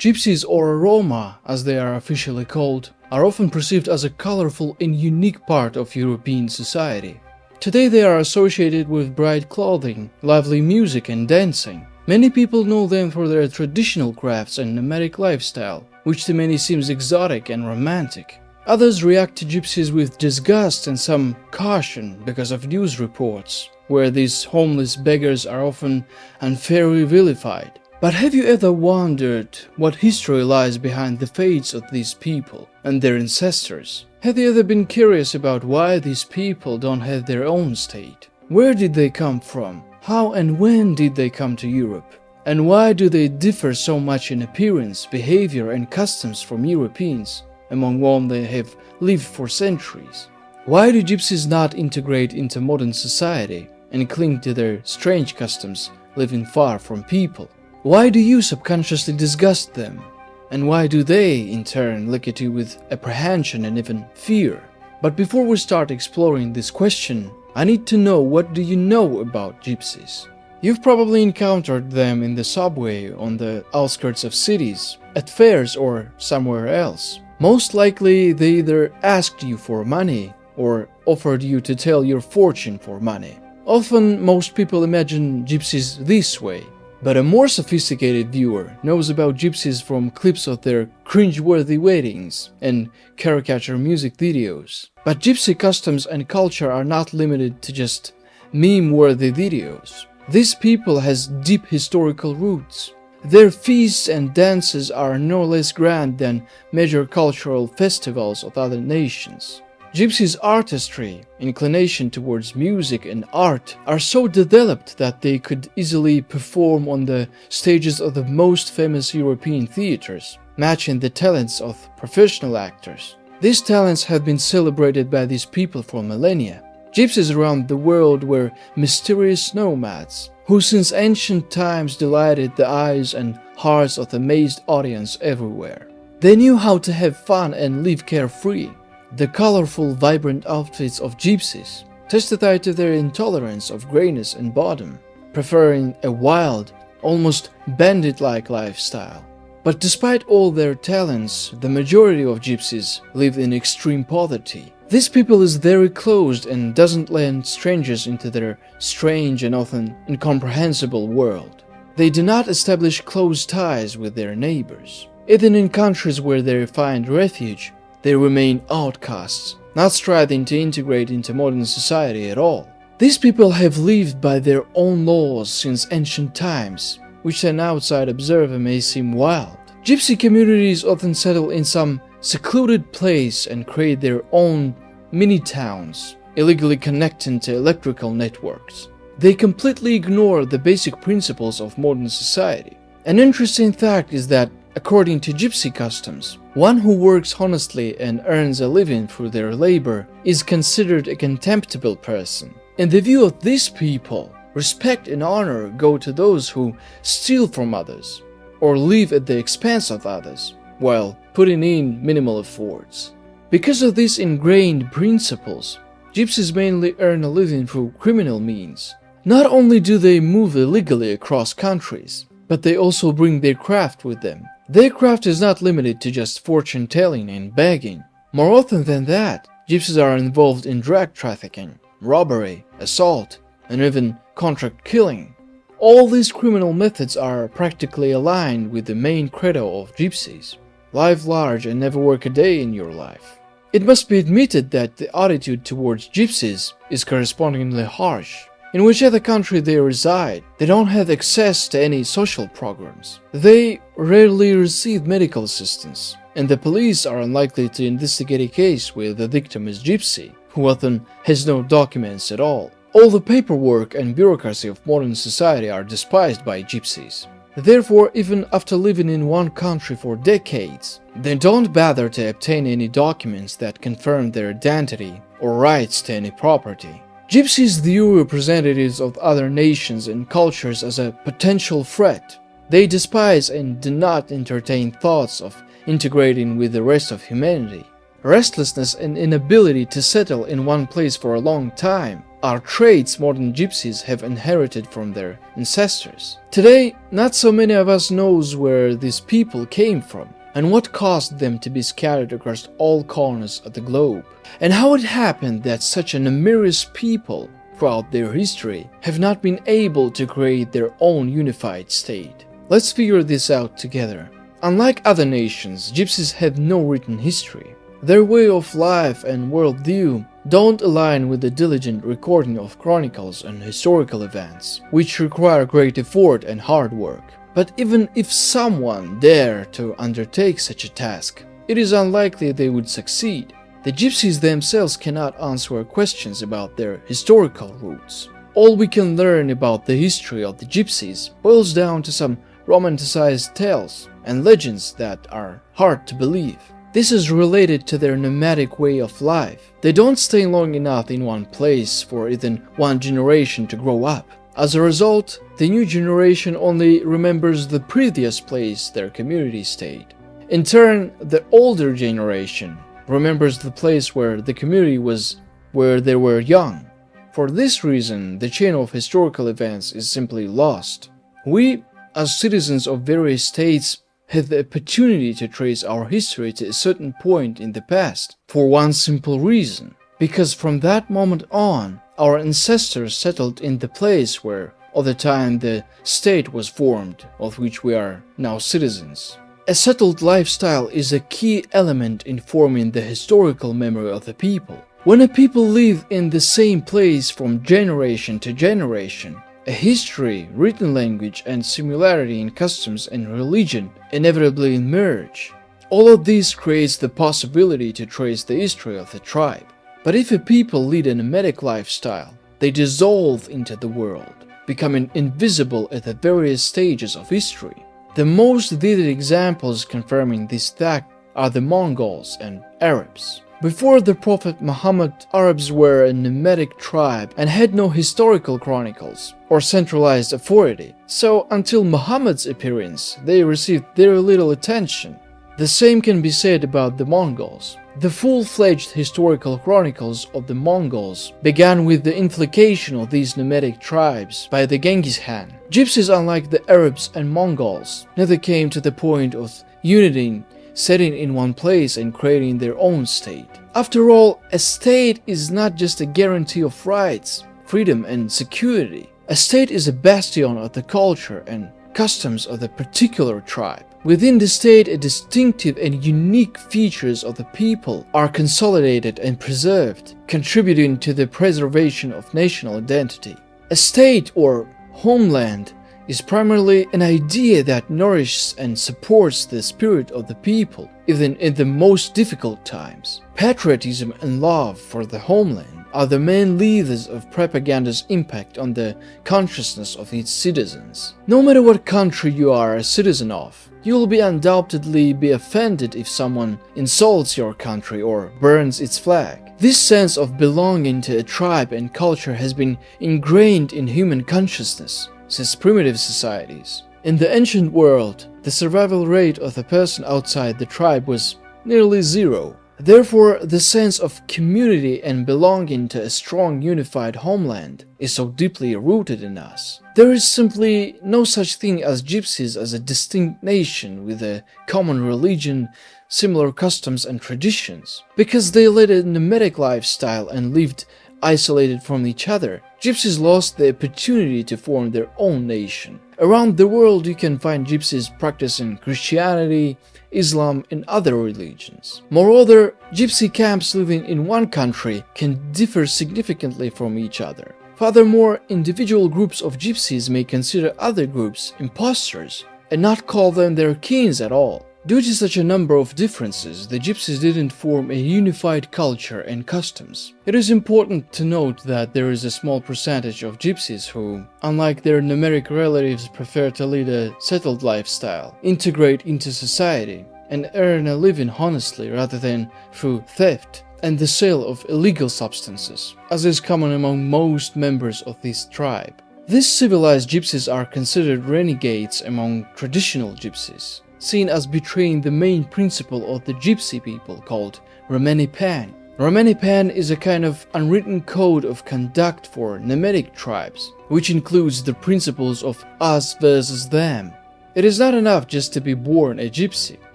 Gypsies, or Roma, as they are officially called, are often perceived as a colorful and unique part of European society. Today they are associated with bright clothing, lively music and dancing. Many people know them for their traditional crafts and nomadic lifestyle, which to many seems exotic and romantic. Others react to gypsies with disgust and some caution because of news reports, where these homeless beggars are often unfairly vilified. But have you ever wondered what history lies behind the fates of these people and their ancestors? Have you ever been curious about why these people don't have their own state? Where did they come from? How and when did they come to Europe? And why do they differ so much in appearance, behavior and customs from Europeans, among whom they have lived for centuries? Why do gypsies not integrate into modern society and cling to their strange customs, living far from people? Why do you subconsciously disgust them? And why do they, in turn, look at you with apprehension and even fear? But before we start exploring this question, I need to know, what do you know about gypsies? You've probably encountered them in the subway, on the outskirts of cities, at fairs or somewhere else. Most likely they either asked you for money or offered you to tell your fortune for money. Often most people imagine gypsies this way. But a more sophisticated viewer knows about gypsies from clips of their cringe-worthy weddings and caricature music videos. But gypsy customs and culture are not limited to just meme-worthy videos. These people has deep historical roots. Their feasts and dances are no less grand than major cultural festivals of other nations. Gypsies' artistry, inclination towards music and art are so developed that they could easily perform on the stages of the most famous European theaters, matching the talents of professional actors. These talents have been celebrated by these people for millennia. Gypsies around the world were mysterious nomads, who since ancient times delighted the eyes and hearts of the amazed audience everywhere. They knew how to have fun and live carefree. The colorful, vibrant outfits of gypsies testify to their intolerance of grayness and boredom, preferring a wild, almost bandit-like lifestyle. But despite all their talents, the majority of gypsies live in extreme poverty. This people is very closed and doesn't let strangers into their strange and often incomprehensible world. They do not establish close ties with their neighbors. Even in countries where they find refuge, they remain outcasts, not striving to integrate into modern society at all. These people have lived by their own laws since ancient times, which to an outside observer may seem wild. Gypsy communities often settle in some secluded place and create their own mini-towns, illegally connecting to electrical networks. They completely ignore the basic principles of modern society. An interesting fact is that, according to gypsy customs, one who works honestly and earns a living through their labor is considered a contemptible person. In the view of these people, respect and honor go to those who steal from others or live at the expense of others, while putting in minimal efforts. Because of these ingrained principles, gypsies mainly earn a living through criminal means. Not only do they move illegally across countries, but they also bring their craft with them. Their craft is not limited to just fortune-telling and begging. More often than that, gypsies are involved in drug trafficking, robbery, assault, and even contract killing. All these criminal methods are practically aligned with the main credo of gypsies: live large and never work a day in your life. It must be admitted that the attitude towards gypsies is correspondingly harsh. In whichever country they reside, they don't have access to any social programs. They rarely receive medical assistance, and the police are unlikely to investigate a case where the victim is gypsy, who often has no documents at all. All the paperwork and bureaucracy of modern society are despised by gypsies. Therefore, even after living in one country for decades, they don't bother to obtain any documents that confirm their identity or rights to any property. Gypsies view representatives of other nations and cultures as a potential threat. They despise and do not entertain thoughts of integrating with the rest of humanity. Restlessness and inability to settle in one place for a long time are traits modern gypsies have inherited from their ancestors. Today, not so many of us knows where these people came from, and what caused them to be scattered across all corners of the globe, and how it happened that such a numerous people throughout their history have not been able to create their own unified state. Let's figure this out together. Unlike other nations, gypsies have no written history. Their way of life and worldview don't align with the diligent recording of chronicles and historical events, which require great effort and hard work. But even if someone dared to undertake such a task, it is unlikely they would succeed. The gypsies themselves cannot answer questions about their historical roots. All we can learn about the history of the gypsies boils down to some romanticized tales and legends that are hard to believe. This is related to their nomadic way of life. They don't stay long enough in one place for even one generation to grow up. As a result, the new generation only remembers the previous place their community stayed. In turn, the older generation remembers the place where the community was where they were young. For this reason, the chain of historical events is simply lost. We, as citizens of various states, have the opportunity to trace our history to a certain point in the past for one simple reason. Because from that moment on, our ancestors settled in the place where, at the time, the state was formed, of which we are now citizens. A settled lifestyle is a key element in forming the historical memory of the people. When a people live in the same place from generation to generation, a history, written language, and similarity in customs and religion inevitably emerge. All of this creates the possibility to trace the history of the tribe. But if a people lead a nomadic lifestyle, they dissolve into the world, becoming invisible at the various stages of history. The most vivid examples confirming this fact are the Mongols and Arabs. Before the Prophet Muhammad, Arabs were a nomadic tribe and had no historical chronicles or centralized authority. So until Muhammad's appearance, they received very little attention. The same can be said about the Mongols. The full-fledged historical chronicles of the Mongols began with the infiltration of these nomadic tribes by the Genghis Khan. Gypsies, unlike the Arabs and Mongols, never came to the point of unity, setting in one place and creating their own state. After all, a state is not just a guarantee of rights, freedom, and security. A state is a bastion of the culture and customs of the particular tribe. Within the state, a distinctive and unique features of the people are consolidated and preserved, contributing to the preservation of national identity. A state or homeland is primarily an idea that nourishes and supports the spirit of the people, even in the most difficult times. Patriotism and love for the homeland are the main levers of propaganda's impact on the consciousness of its citizens. No matter what country you are a citizen of, you will undoubtedly be offended if someone insults your country or burns its flag. This sense of belonging to a tribe and culture has been ingrained in human consciousness since primitive societies. In the ancient world, the survival rate of a person outside the tribe was nearly zero. Therefore, the sense of community and belonging to a strong unified homeland is so deeply rooted in us. There is simply no such thing as gypsies as a distinct nation with a common religion, similar customs and traditions. Because they led a nomadic lifestyle and lived isolated from each other, gypsies lost the opportunity to form their own nation. Around the world you can find gypsies practicing Christianity, Islam, and other religions. Moreover, gypsy camps living in one country can differ significantly from each other. Furthermore, individual groups of gypsies may consider other groups impostors and not call them their kins at all. Due to such a number of differences, the gypsies didn't form a unified culture and customs. It is important to note that there is a small percentage of gypsies who, unlike their nomadic relatives, prefer to lead a settled lifestyle, integrate into society, and earn a living honestly rather than through theft and the sale of illegal substances, as is common among most members of this tribe. These civilized gypsies are considered renegades among traditional gypsies, seen as betraying the main principle of the gypsy people called Romani Pan. Romanipan is a kind of unwritten code of conduct for nomadic tribes, which includes the principles of us versus them. It is not enough just to be born a gypsy.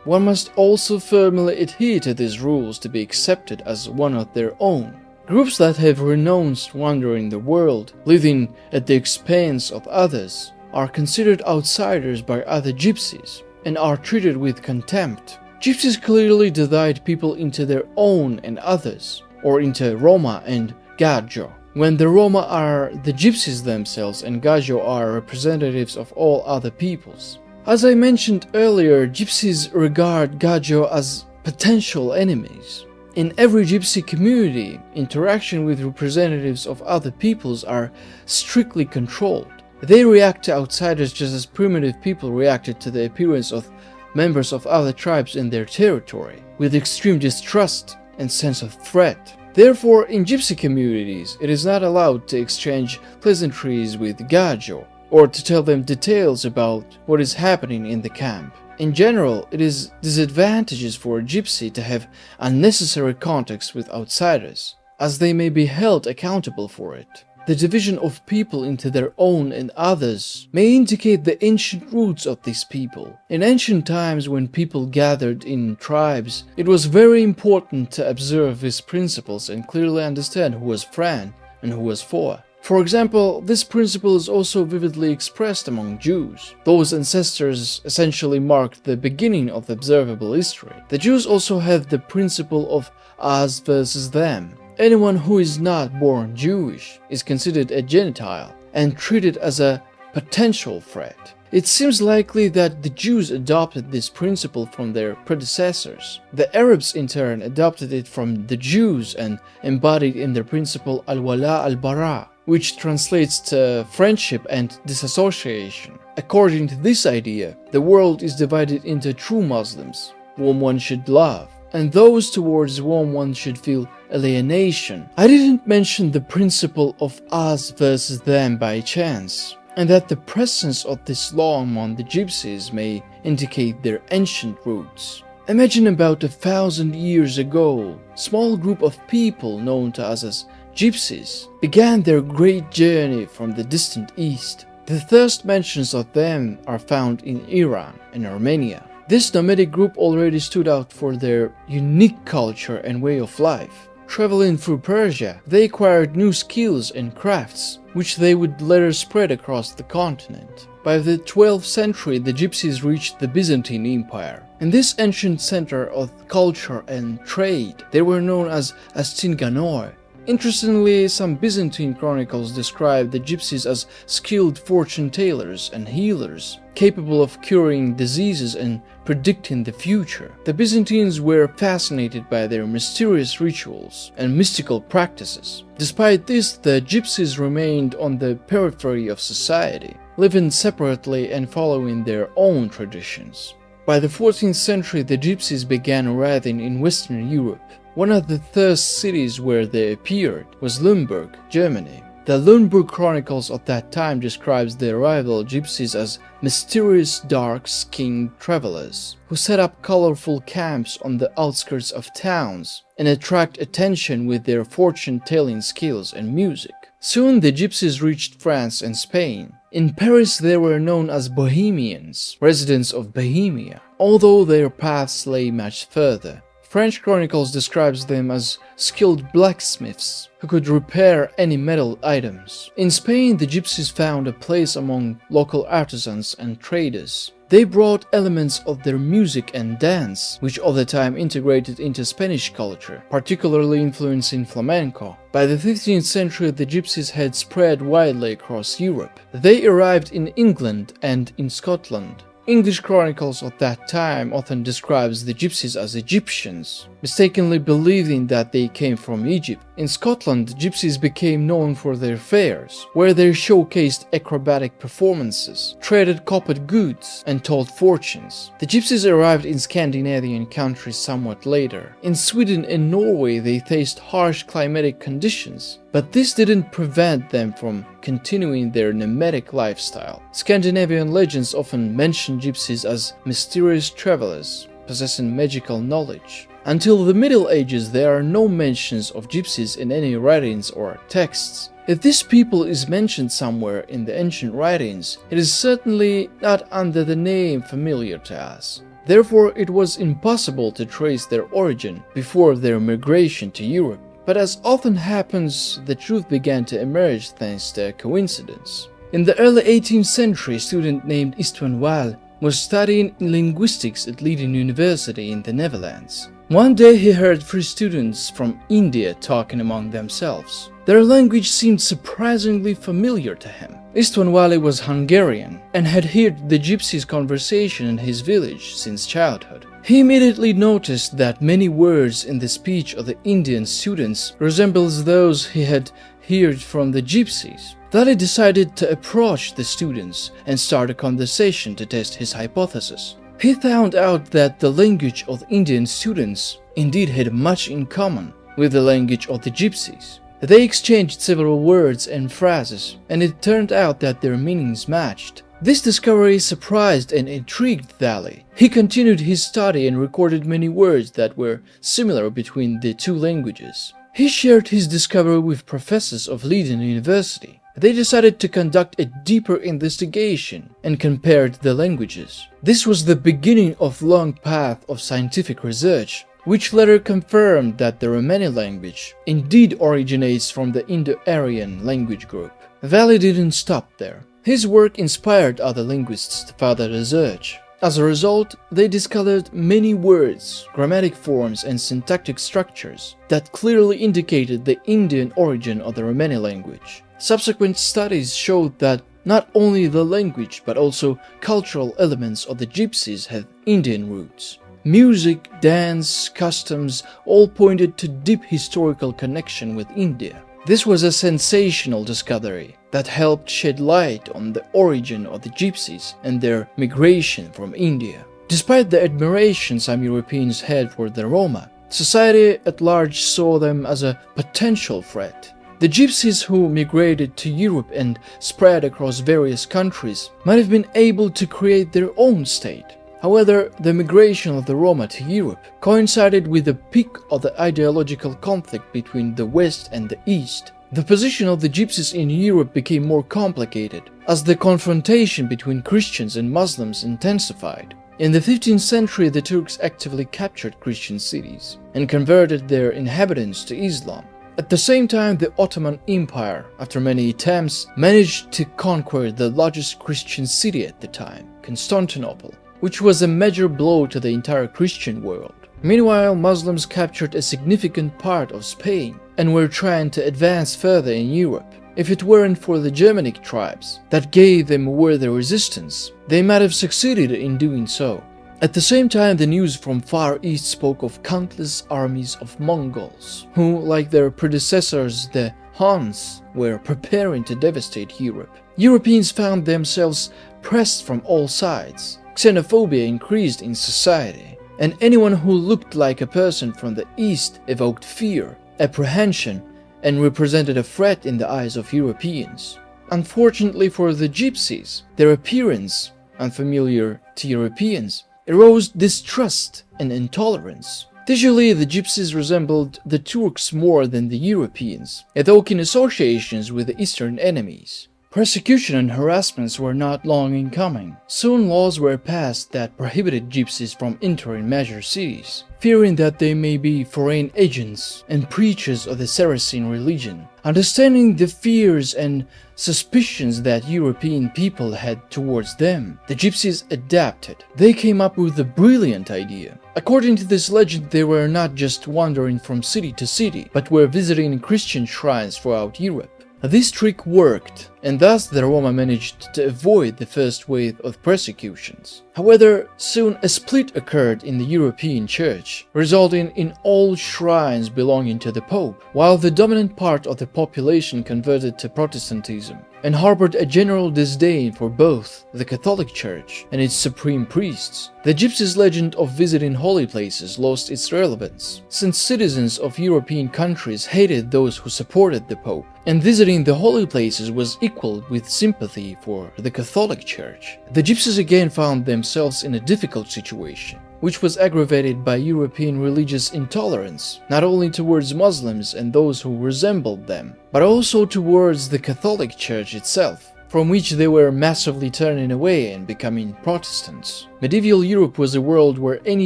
One must also firmly adhere to these rules to be accepted as one of their own. Groups that have renounced wandering the world, living at the expense of others, are considered outsiders by other gypsies and are treated with contempt. Gypsies clearly divide people into their own and others, or into Roma and Gaggio, when the Roma are the gypsies themselves and Gaggio are representatives of all other peoples. As I mentioned earlier, gypsies regard Gaggio as potential enemies. In every gypsy community, interaction with representatives of other peoples are strictly controlled. They react to outsiders just as primitive people reacted to the appearance of members of other tribes in their territory, with extreme distrust and sense of threat. Therefore, in gypsy communities, it is not allowed to exchange pleasantries with Gaggio, or to tell them details about what is happening in the camp. In general, it is disadvantageous for a gypsy to have unnecessary contacts with outsiders, as they may be held accountable for it. The division of people into their own and others may indicate the ancient roots of these people. In ancient times, when people gathered in tribes, it was very important to observe these principles and clearly understand who was friend and who was foe. For example, this principle is also vividly expressed among Jews. Those ancestors essentially marked the beginning of observable history. The Jews also have the principle of us versus them. Anyone who is not born Jewish is considered a Gentile and treated as a potential threat. It seems likely that the Jews adopted this principle from their predecessors. The Arabs in turn adopted it from the Jews and embodied in their principle al-wala al-bara, which translates to friendship and disassociation. According to this idea, the world is divided into true Muslims, whom one should love, and those towards whom one should feel alienation. I didn't mention the principle of us versus them by chance, and that the presence of this law among the gypsies may indicate their ancient roots. Imagine about 1,000 years ago, a small group of people known to us as gypsies began their great journey from the distant east. The first mentions of them are found in Iran and Armenia. This nomadic group already stood out for their unique culture and way of life. Traveling through Persia, they acquired new skills and crafts, which they would later spread across the continent. By the 12th century, the Gypsies reached the Byzantine Empire. In this ancient center of culture and trade, they were known as Astinganoi. Interestingly, some Byzantine chronicles describe the Gypsies as skilled fortune tellers and healers, capable of curing diseases and predicting the future. The Byzantines were fascinated by their mysterious rituals and mystical practices. Despite this, the Gypsies remained on the periphery of society, living separately and following their own traditions. By the 14th century, the Gypsies began arriving in Western Europe. One of the first cities where they appeared was Lemberg, Germany. The Lemberg Chronicles of that time describes the arrival of Gypsies as mysterious dark-skinned travelers who set up colorful camps on the outskirts of towns and attract attention with their fortune-telling skills and music. Soon the Gypsies reached France and Spain. In Paris they were known as Bohemians, residents of Bohemia, although their paths lay much further. French chronicles describes them as skilled blacksmiths who could repair any metal items. In Spain, the Gypsies found a place among local artisans and traders. They brought elements of their music and dance, which over time integrated into Spanish culture, particularly influencing flamenco. By the 15th century, the Gypsies had spread widely across Europe. They arrived in England and in Scotland. English chronicles of that time often describes the Gypsies as Egyptians, mistakenly believing that they came from Egypt. In Scotland, Gypsies became known for their fairs, where they showcased acrobatic performances, traded coppered goods, and told fortunes. The Gypsies arrived in Scandinavian countries somewhat later. In Sweden and Norway, they faced harsh climatic conditions, but this didn't prevent them from continuing their nomadic lifestyle. Scandinavian legends often mention Gypsies as mysterious travelers possessing magical knowledge. Until the Middle Ages, there are no mentions of gypsies in any writings or texts. If this people is mentioned somewhere in the ancient writings, it is certainly not under the name familiar to us. Therefore, it was impossible to trace their origin before their migration to Europe. But as often happens, the truth began to emerge thanks to a coincidence. In the early 18th century, a student named Istvan Waal was studying linguistics at Leiden University in the Netherlands. One day he heard three students from India talking among themselves. Their language seemed surprisingly familiar to him. Istvan Waal was Hungarian and had heard the Gypsies' conversation in his village since childhood. He immediately noticed that many words in the speech of the Indian students resembles those he had heard from the Gypsies. Thus he decided to approach the students and start a conversation to test his hypothesis. He found out that the language of the Indian students indeed had much in common with the language of the Gypsies. They exchanged several words and phrases, and it turned out that their meanings matched. This discovery surprised and intrigued Dali. He continued his study and recorded many words that were similar between the two languages. He shared his discovery with professors of Leiden University. They decided to conduct a deeper investigation and compared the languages. This was the beginning of a long path of scientific research, which later confirmed that the Romani language indeed originates from the Indo-Aryan language group. Valley didn't stop there. His work inspired other linguists to further research. As a result, they discovered many words, grammatic forms, and syntactic structures that clearly indicated the Indian origin of the Romani language. Subsequent studies showed that not only the language but also cultural elements of the Gypsies had Indian roots. Music, dance, customs all pointed to deep historical connection with India. This was a sensational discovery that helped shed light on the origin of the Gypsies and their migration from India. Despite the admiration some Europeans had for the Roma, society at large saw them as a potential threat. The Gypsies who migrated to Europe and spread across various countries might have been able to create their own state. However, the migration of the Roma to Europe coincided with the peak of the ideological conflict between the West and the East. The position of the Gypsies in Europe became more complicated as the confrontation between Christians and Muslims intensified. In the 15th century, the Turks actively captured Christian cities and converted their inhabitants to Islam. At the same time, the Ottoman Empire, after many attempts, managed to conquer the largest Christian city at the time, Constantinople, which was a major blow to the entire Christian world. Meanwhile, Muslims captured a significant part of Spain and were trying to advance further in Europe. If it weren't for the Germanic tribes that gave them worthy resistance, they might have succeeded in doing so. At the same time, the news from Far East spoke of countless armies of Mongols, who, like their predecessors, the Huns, were preparing to devastate Europe. Europeans found themselves pressed from all sides. Xenophobia increased in society, and anyone who looked like a person from the East evoked fear, apprehension, and represented a threat in the eyes of Europeans. Unfortunately for the Gypsies, their appearance, unfamiliar to Europeans, aroused distrust and intolerance. Visually, the Gypsies resembled the Turks more than the Europeans, evoking associations with the Eastern enemies. Persecution and harassments were not long in coming. Soon laws were passed that prohibited Gypsies from entering major cities, fearing that they may be foreign agents and preachers of the Saracen religion. Understanding the fears and suspicions that European people had towards them, the Gypsies adapted. They came up with a brilliant idea. According to this legend, they were not just wandering from city to city, but were visiting Christian shrines throughout Europe. This trick worked, and thus the Roma managed to avoid the first wave of persecutions. However, soon a split occurred in the European Church, resulting in all shrines belonging to the Pope, while the dominant part of the population converted to Protestantism and harbored a general disdain for both the Catholic Church and its supreme priests. The Gypsies' legend of visiting holy places lost its relevance, since citizens of European countries hated those who supported the Pope, and visiting the holy places was equaled with sympathy for the Catholic Church. The Gypsies again found themselves in a difficult situation. which was aggravated by European religious intolerance, not only towards Muslims and those who resembled them, but also towards the Catholic Church itself, from which they were massively turning away and becoming Protestants. Medieval Europe was a world where any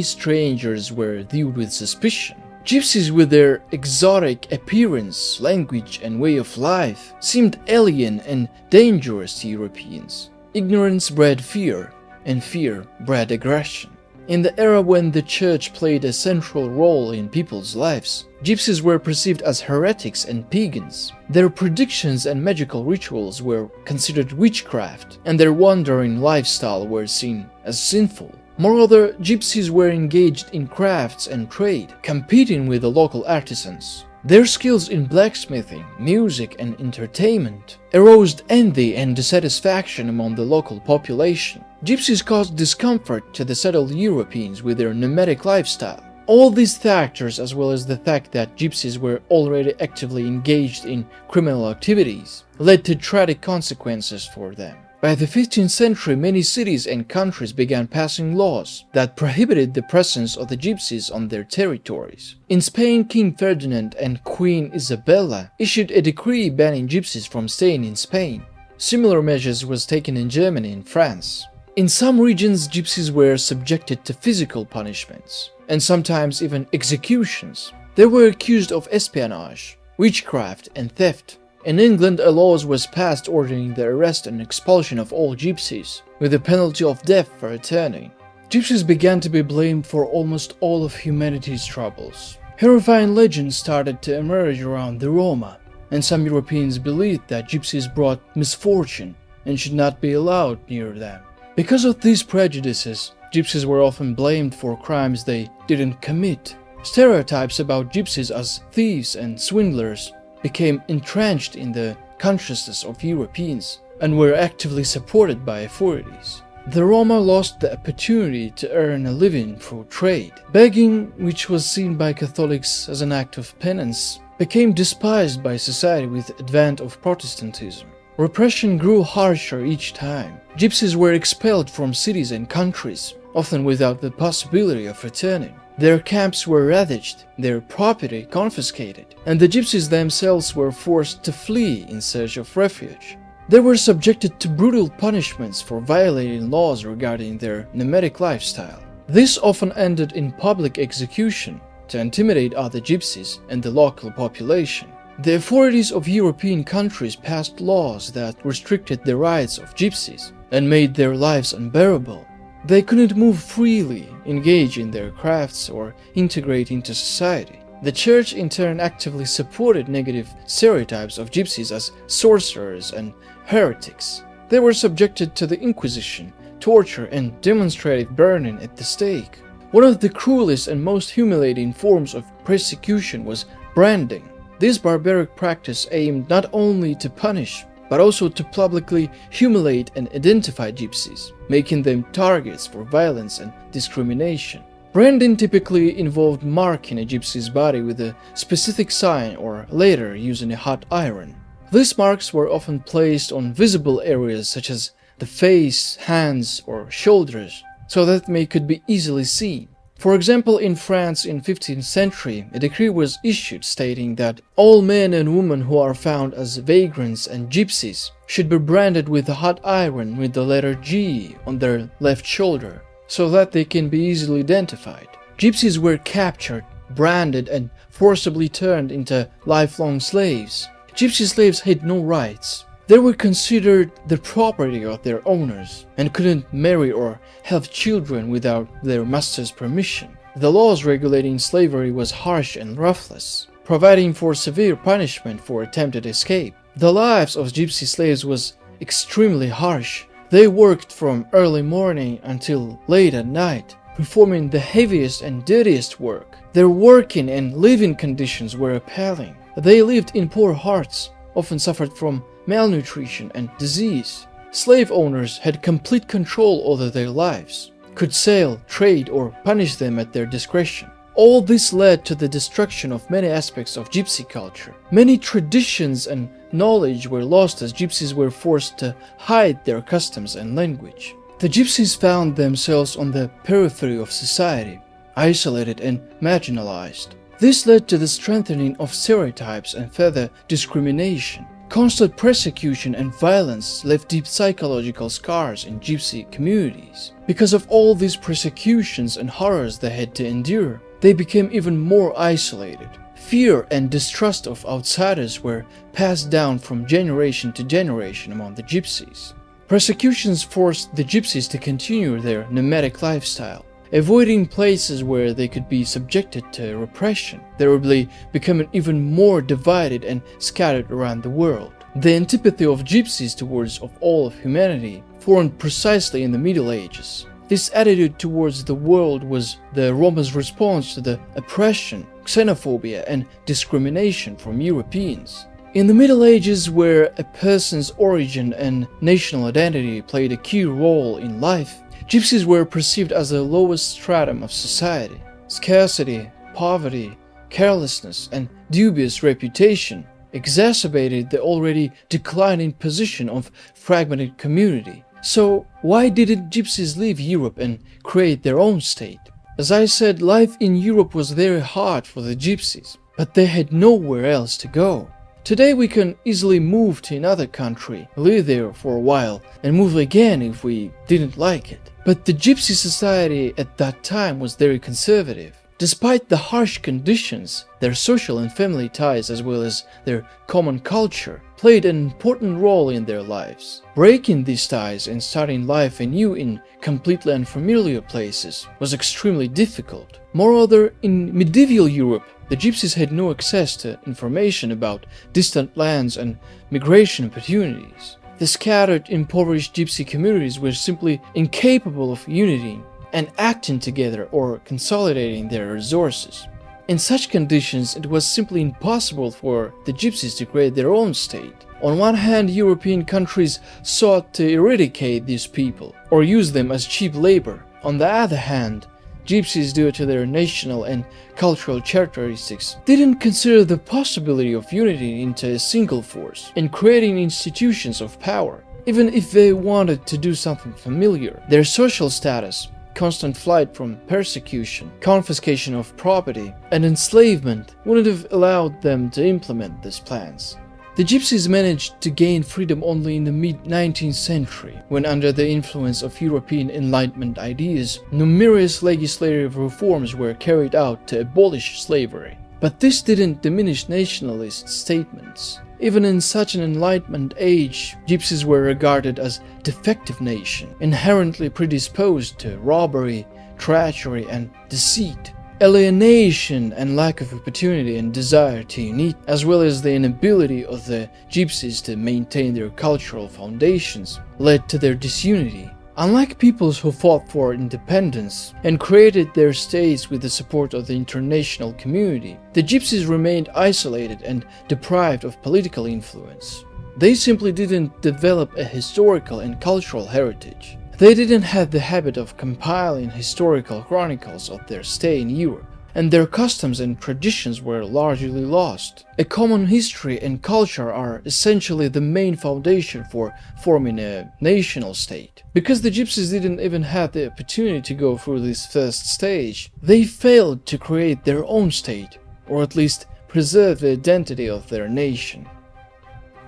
strangers were viewed with suspicion. Gypsies, with their exotic appearance, language and way of life, seemed alien and dangerous to Europeans. Ignorance bred fear, and fear bred aggression. In the era when the church played a central role in people's lives, gypsies were perceived as heretics and pagans. Their predictions and magical rituals were considered witchcraft, and their wandering lifestyle were seen as sinful. Moreover, gypsies were engaged in crafts and trade, competing with the local artisans. Their skills in blacksmithing, music and entertainment aroused envy and dissatisfaction among the local population. Gypsies caused discomfort to the settled Europeans with their nomadic lifestyle. All these factors, as well as the fact that gypsies were already actively engaged in criminal activities, led to tragic consequences for them. By the 15th century, many cities and countries began passing laws that prohibited the presence of the gypsies on their territories. In Spain, King Ferdinand and Queen Isabella issued a decree banning gypsies from staying in Spain. Similar measures was taken in Germany and France. In some regions, gypsies were subjected to physical punishments, and sometimes even executions. They were accused of espionage, witchcraft and theft. In England, a law was passed ordering the arrest and expulsion of all gypsies, with the penalty of death for returning. Gypsies began to be blamed for almost all of humanity's troubles. Horrifying legends started to emerge around the Roma, and some Europeans believed that gypsies brought misfortune and should not be allowed near them. Because of these prejudices, gypsies were often blamed for crimes they didn't commit. Stereotypes about gypsies as thieves and swindlers became entrenched in the consciousness of Europeans and were actively supported by authorities. The Roma lost the opportunity to earn a living through trade. Begging, which was seen by Catholics as an act of penance, became despised by society with the advent of Protestantism. Repression grew harsher each time. Gypsies were expelled from cities and countries, often without the possibility of returning. Their camps were ravaged, their property confiscated, and the gypsies themselves were forced to flee in search of refuge. They were subjected to brutal punishments for violating laws regarding their nomadic lifestyle. This often ended in public execution to intimidate other gypsies and the local population. The authorities of European countries passed laws that restricted the rights of gypsies and made their lives unbearable. They couldn't move freely, engage in their crafts, or integrate into society. The church in turn actively supported negative stereotypes of gypsies as sorcerers and heretics. They were subjected to the Inquisition, torture, and demonstrative burning at the stake. One of the cruelest and most humiliating forms of persecution was branding. This barbaric practice aimed not only to punish, but also to publicly humiliate and identify gypsies, making them targets for violence and discrimination. Branding typically involved marking a gypsy's body with a specific sign or later using a hot iron. These marks were often placed on visible areas such as the face, hands, or shoulders, so that they could be easily seen. For example, in France in 15th century, a decree was issued stating that all men and women who are found as vagrants and gypsies should be branded with a hot iron with the letter G on their left shoulder, so that they can be easily identified. Gypsies were captured, branded, and forcibly turned into lifelong slaves. Gypsy slaves had no rights. They were considered the property of their owners and couldn't marry or have children without their master's permission. The laws regulating slavery was harsh and ruthless, providing for severe punishment for attempted escape. The lives of gypsy slaves was extremely harsh. They worked from early morning until late at night, performing the heaviest and dirtiest work. Their working and living conditions were appalling. They lived in poor huts, often suffered from malnutrition and disease. Slave owners had complete control over their lives, could sell, trade, or punish them at their discretion. All this led to the destruction of many aspects of gypsy culture. Many traditions and knowledge were lost as gypsies were forced to hide their customs and language. The Gypsies found themselves on the periphery of society, isolated and marginalized. This led to the strengthening of stereotypes and further discrimination. Constant persecution and violence left deep psychological scars in Gypsy communities. Because of all these persecutions and horrors they had to endure, they became even more isolated. Fear and distrust of outsiders were passed down from generation to generation among the Gypsies. Persecutions forced the Gypsies to continue their nomadic lifestyle, avoiding places where they could be subjected to repression, thereby becoming even more divided and scattered around the world. The antipathy of Gypsies towards all of humanity formed precisely in the Middle Ages. This attitude towards the world was the Roma's response to the oppression, xenophobia, and discrimination from Europeans. In the Middle Ages, where a person's origin and national identity played a key role in life, Gypsies were perceived as the lowest stratum of society. Scarcity, poverty, carelessness, and dubious reputation exacerbated the already declining position of fragmented community. So why didn't Gypsies leave Europe and create their own state? As I said, life in Europe was very hard for the Gypsies, but they had nowhere else to go. Today we can easily move to another country, live there for a while, and move again if we didn't like it. But the Gypsy society at that time was very conservative. Despite the harsh conditions, their social and family ties as well as their common culture played an important role in their lives. Breaking these ties and starting life anew in completely unfamiliar places was extremely difficult. Moreover, in medieval Europe, the Gypsies had no access to information about distant lands and migration opportunities. The scattered, impoverished Gypsy communities were simply incapable of unity and acting together or consolidating their resources. In such conditions, it was simply impossible for the Gypsies to create their own state. On one hand, European countries sought to eradicate these people or use them as cheap labor. On the other hand, Gypsies, due to their national and cultural characteristics, didn't consider the possibility of unity into a single force and creating institutions of power. Even if they wanted to do something familiar, their social status, constant flight from persecution, confiscation of property, and enslavement wouldn't have allowed them to implement these plans. The Gypsies managed to gain freedom only in the mid-19th century, when under the influence of European Enlightenment ideas, numerous legislative reforms were carried out to abolish slavery. But this didn't diminish nationalist statements. Even in such an Enlightenment age, Gypsies were regarded as defective nation, inherently predisposed to robbery, treachery, and deceit. Alienation and lack of opportunity and desire to unite, as well as the inability of the Gypsies to maintain their cultural foundations, led to their disunity. Unlike peoples who fought for independence and created their states with the support of the international community, the Gypsies remained isolated and deprived of political influence. They simply didn't develop a historical and cultural heritage. They didn't have the habit of compiling historical chronicles of their stay in Europe, and their customs and traditions were largely lost. A common history and culture are essentially the main foundation for forming a national state. Because the Gypsies didn't even have the opportunity to go through this first stage, they failed to create their own state, or at least preserve the identity of their nation.